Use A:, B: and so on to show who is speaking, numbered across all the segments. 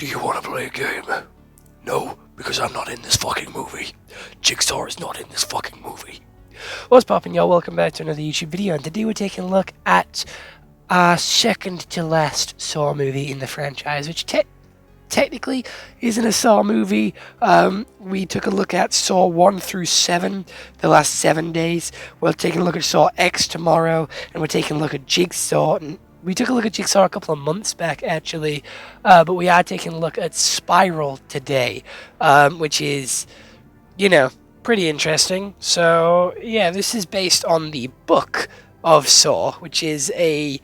A: Do you want to play a game? No, because I'm not in this fucking movie. Jigsaw is not in this fucking movie. What's poppin', y'all? Welcome back to another YouTube video, and today we're taking a look at our second to last Saw movie in the franchise, which technically isn't a Saw movie. We took a look at Saw 1 through 7 the last 7 days. We're taking a look at Saw X tomorrow, and we're taking a look at Jigsaw. And we took a look at Jigsaw a couple of months back, actually, but we are taking a look at Spiral today, which is, you know, pretty interesting. So, yeah, this is based on the book of Saw, which is a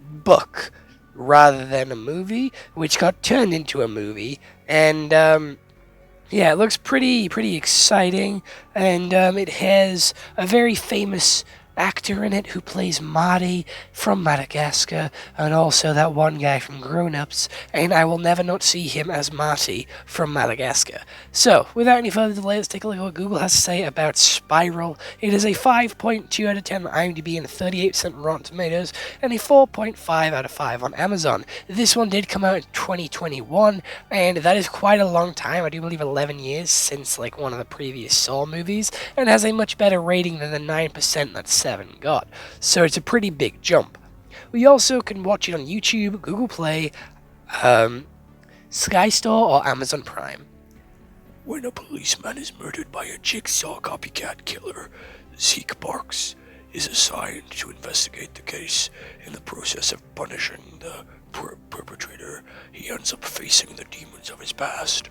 A: book rather than a movie, which got turned into a movie, and yeah, it looks pretty exciting, and it has a very famous actor in it who plays Marty from Madagascar, and also that one guy from Grown Ups, and I will never not see him as Marty from Madagascar. So, without any further delay, let's take a look at what Google has to say about Spiral. It is a 5.2 out of 10 on IMDb and 38% Rotten Tomatoes, and a 4.5 out of 5 on Amazon. This one did come out in 2021, and that is quite a long time. I do believe 11 years since like one of the previous Saw movies, and has a much better rating than the 9% that 7 got. So it's a pretty big jump. We also can watch it on YouTube, Google Play, Sky Store, or Amazon Prime. When a policeman is murdered by a Jigsaw copycat killer, Zeke Parks is assigned to investigate the case. In the process of punishing the perpetrator, he ends up facing the demons of his past.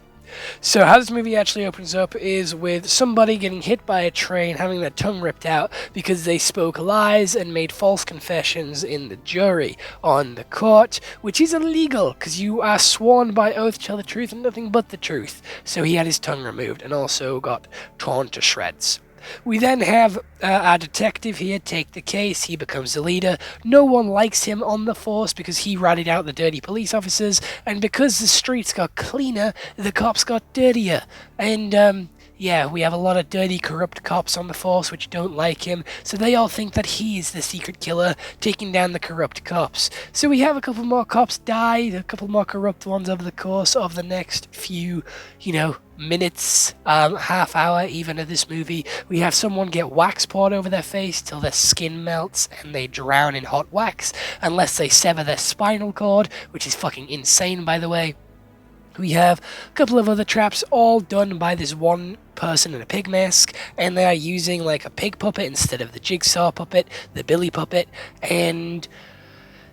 A: So how this movie actually opens up is with somebody getting hit by a train, having their tongue ripped out because they spoke lies and made false confessions in the jury on the court, which is illegal because you are sworn by oath to tell the truth and nothing but the truth. So he had his tongue removed and also got torn to shreds. We then have our detective here take the case. He becomes the leader. No one likes him on the force because he ratted out the dirty police officers, and because the streets got cleaner, the cops got dirtier. And yeah, we have a lot of dirty, corrupt cops on the force which don't like him, so they all think that he's the secret killer taking down the corrupt cops. So we have a couple more cops die, a couple more corrupt ones over the course of the next few, minutes, half hour even of this movie. We have someone get wax poured over their face till their skin melts and they drown in hot wax, unless they sever their spinal cord, which is fucking insane, by the way. We have a couple of other traps, all done by this one person in a pig mask, and they are using like a pig puppet instead of the Jigsaw puppet, the Billy puppet, and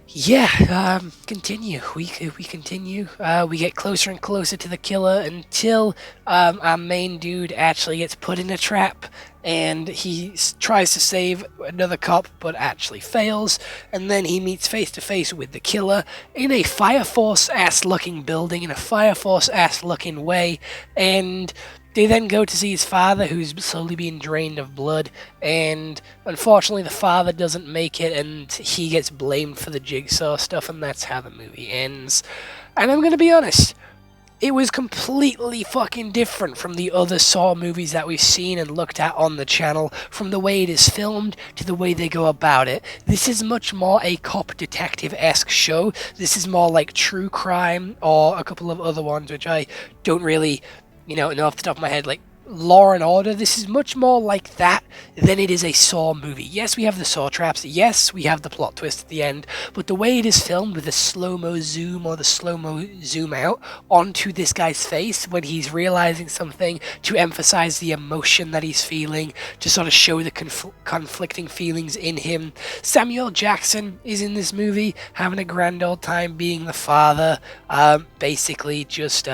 A: yeah, continue. We continue. We get closer and closer to the killer until our main dude actually gets put in a trap, and he tries to save another cop but actually fails, and then he meets face to face with the killer in a Fire Force-ass looking building, in a Fire Force-ass looking way, and they then go to see his father, who's slowly being drained of blood, and unfortunately the father doesn't make it, and he gets blamed for the Jigsaw stuff, and that's how the movie ends. And I'm gonna be honest, it was completely fucking different from the other Saw movies that we've seen and looked at on the channel, from the way it is filmed to the way they go about it. This is much more a cop detective-esque show. This is more like True Crime or a couple of other ones which I don't really know off the top of my head, like Law and Order. This is much more like that than it is a Saw movie. Yes, we have the Saw traps. Yes, we have the plot twist at the end. But the way it is filmed with the slow-mo zoom or the slow-mo zoom out onto this guy's face when he's realizing something, to emphasize the emotion that he's feeling, to sort of show the conflicting feelings in him. Samuel Jackson is in this movie, having a grand old time being the father. Basically just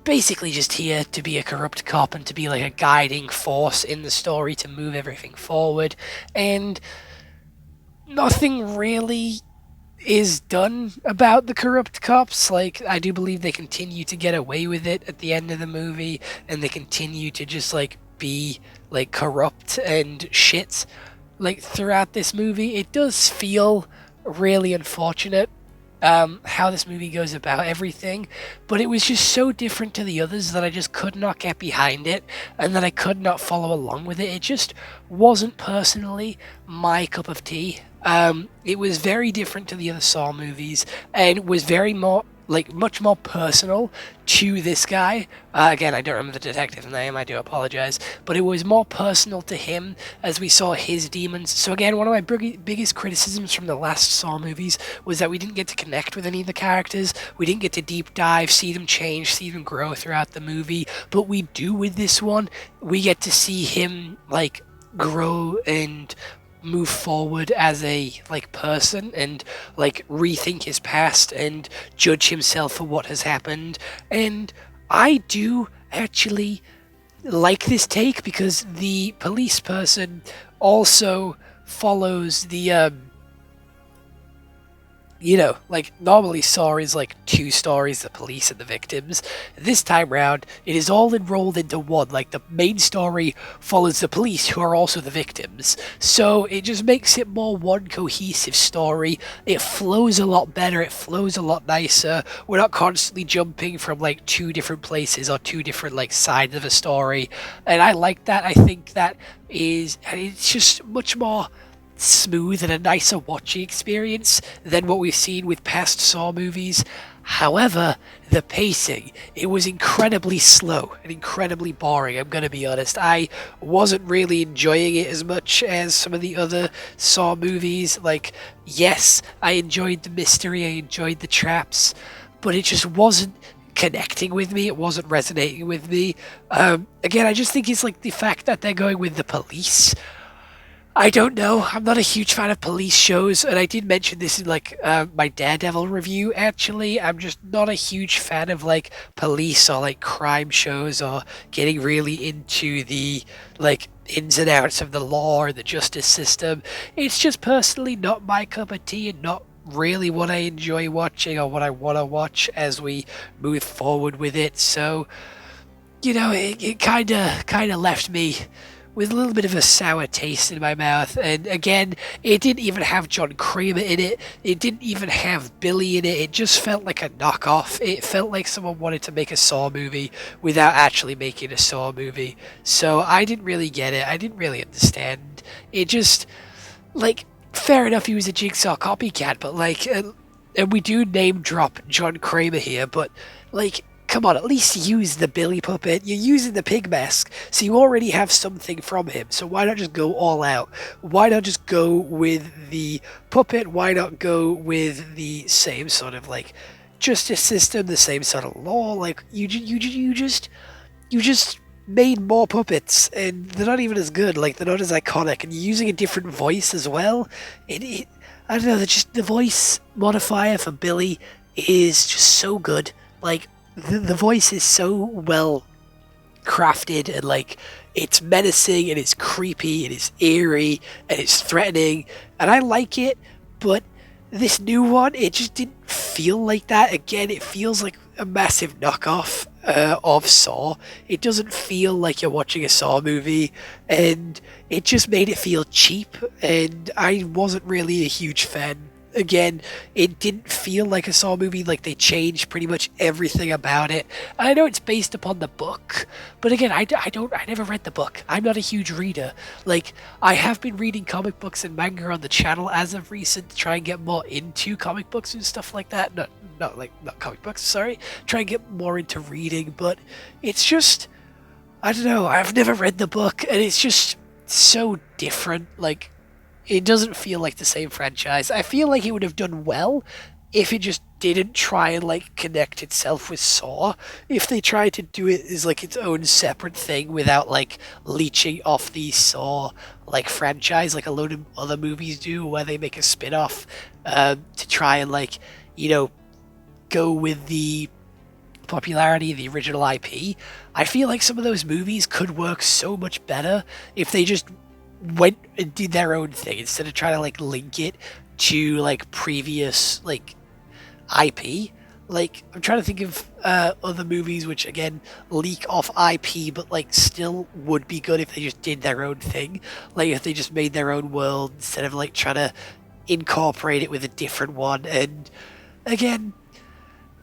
A: basically just here to be a corrupt cop and to be like a guiding force in the story to move everything forward, and nothing really is done about the corrupt cops. Like, I do believe they continue to get away with it at the end of the movie, and they continue to just like be like corrupt and shit like throughout this movie. It does feel really unfortunate how this movie goes about everything, but it was just so different to the others that I just could not get behind it, and that I could not follow along with it. It just wasn't personally my cup of tea.
B: It was very different to the other Saw movies, and was very more like much more personal to this guy. Again, I don't remember the detective's name. I do apologize, but it was more personal to him as we saw his demons. So again, one of my biggest criticisms from the last Saw movies was that we didn't get to connect with any of the characters. We didn't get to deep dive, see them change, see them grow throughout the movie. But we do with this one. We get to see him like grow and move forward as a like person and like rethink his past and judge himself for what has happened. And I do actually like this take because the police person also follows the like normally Saw is like two stories, the police and the victims. This time round, it is all enrolled into one. Like the main story follows the police who are also the victims. So it just makes it more one cohesive story. It flows a lot better, it flows a lot nicer. We're not constantly jumping from like two different places or two different like sides of a story. And I like that. I think that it's just much more smooth and a nicer watching experience than what we've seen with past Saw movies. However, the pacing, it was incredibly slow and incredibly boring, I'm gonna be honest. I wasn't really enjoying it as much as some of the other Saw movies. Like, yes, I enjoyed the mystery, I enjoyed the traps, but it just wasn't connecting with me, it wasn't resonating with me. Again, I just think it's like the fact that they're going with the police. I don't know. I'm not a huge fan of police shows, and I did mention this in like my Daredevil review. Actually, I'm just not a huge fan of like police or like crime shows or getting really into the like ins and outs of the law or the justice system. It's just personally not my cup of tea and not really what I enjoy watching or what I want to watch as we move forward with it. So, it kind of left me with a little bit of a sour taste in my mouth. And again, it didn't even have John Kramer in it. It didn't even have Billy in it. It just felt like a knockoff. It felt like someone wanted to make a Saw movie without actually making a Saw movie. So I didn't really get it. I didn't really understand. It just, like, fair enough, he was a Jigsaw copycat, but like, and we do name drop John Kramer here, but like, come on, at least use the Billy puppet. You're using the pig mask, so you already have something from him. So why not just go all out? Why not just go with the puppet? Why not go with the same sort of like justice system, the same sort of law? Like you just made more puppets, and they're not even as good. Like they're not as iconic, and you're using a different voice as well. I don't know. The voice modifier for Billy is just so good. Like the voice is so well crafted, and like it's menacing and it's creepy and it's eerie and it's threatening, and I like it. But this new one, it just didn't feel like that. Again, it feels like a massive knockoff of Saw. It doesn't feel like you're watching a Saw movie, and it just made it feel cheap, and I wasn't really a huge fan. Again, it didn't feel like a Saw movie. Like they changed pretty much everything about it. And I know it's based upon the book, but again, I never read the book. I'm not a huge reader. Like I have been reading comic books and manga on the channel as of recent to try and get more into comic books and stuff like that. Not comic books. Sorry, try and get more into reading. But it's just, I don't know. I've never read the book, and it's just so different. Like, it doesn't feel like the same franchise. I feel like it would have done well if it just didn't try and like connect itself with Saw. If they tried to do it as like its own separate thing without like leeching off the Saw like franchise like a load of other movies do, where they make a spin-off to try and like, go with the popularity of the original IP. I feel like some of those movies could work so much better if they just went and did their own thing instead of trying to like link it to like previous like IP. Like I'm trying to think of other movies which again leak off IP but like still would be good if they just did their own thing. Like if they just made their own world instead of like trying to incorporate it with a different one. And again,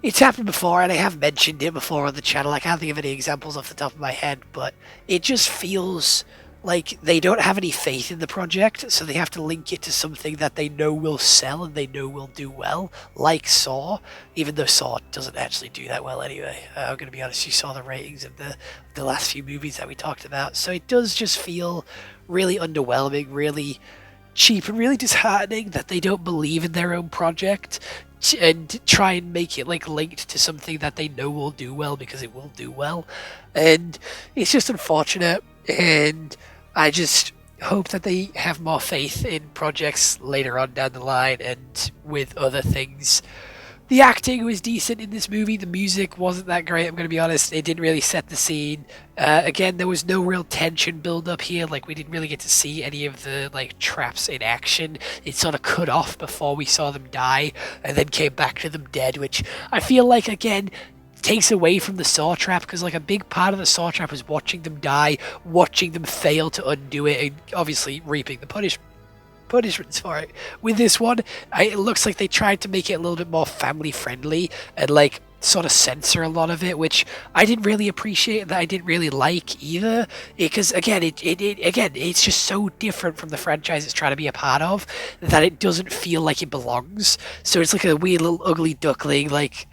B: it's happened before, and I have mentioned it before on the channel. I can't think of any examples off the top of my head, but it just feels like they don't have any faith in the project, so they have to link it to something that they know will sell and they know will do well, like Saw, even though Saw doesn't actually do that well anyway. I'm going to be honest, you saw the ratings of the last few movies that we talked about, so it does just feel really underwhelming, really cheap, and really disheartening that they don't believe in their own project and try and make it like linked to something that they know will do well because it will do well. And it's just unfortunate, and I just hope that they have more faith in projects later on down the line and with other things. The acting was decent in this movie. The music wasn't that great, I'm going to be honest. It didn't really set the scene. Again, there was no real tension build up here. Like, we didn't really get to see any of the, like, traps in action. It sort of cut off before we saw them die and then came back to them dead, which I feel like, again, takes away from the Saw trap, because like a big part of the Saw trap is watching them die, watching them fail to undo it, and obviously reaping the punishments for it. With this one, it looks like they tried to make it a little bit more family friendly and like sort of censor a lot of it, which I didn't really appreciate, that I didn't really like either, because again it's just so different from the franchise it's trying to be a part of that it doesn't feel like it belongs. So it's like a weird little ugly duckling, like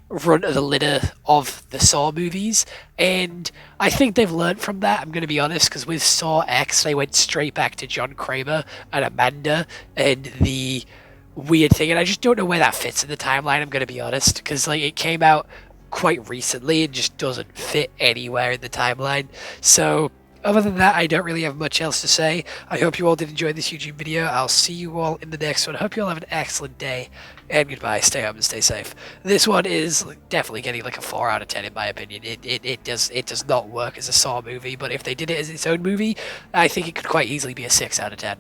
B: run of the litter of the Saw movies, and I think they've learned from that, I'm going to be honest, because with Saw X they went straight back to John Kramer and Amanda and the weird thing, and I just don't know where that fits in the timeline, I'm going to be honest, because like it came out quite recently and just doesn't fit anywhere in the timeline. So other than that, I don't really have much else to say. I hope you all did enjoy this YouTube video. I'll see you all in the next one. I hope you all have an excellent day, and goodbye. Stay home and stay safe. This one is definitely getting like a 4 out of 10 in my opinion. It does not work as a Saw movie, but if they did it as its own movie, I think it could quite easily be a 6 out of 10.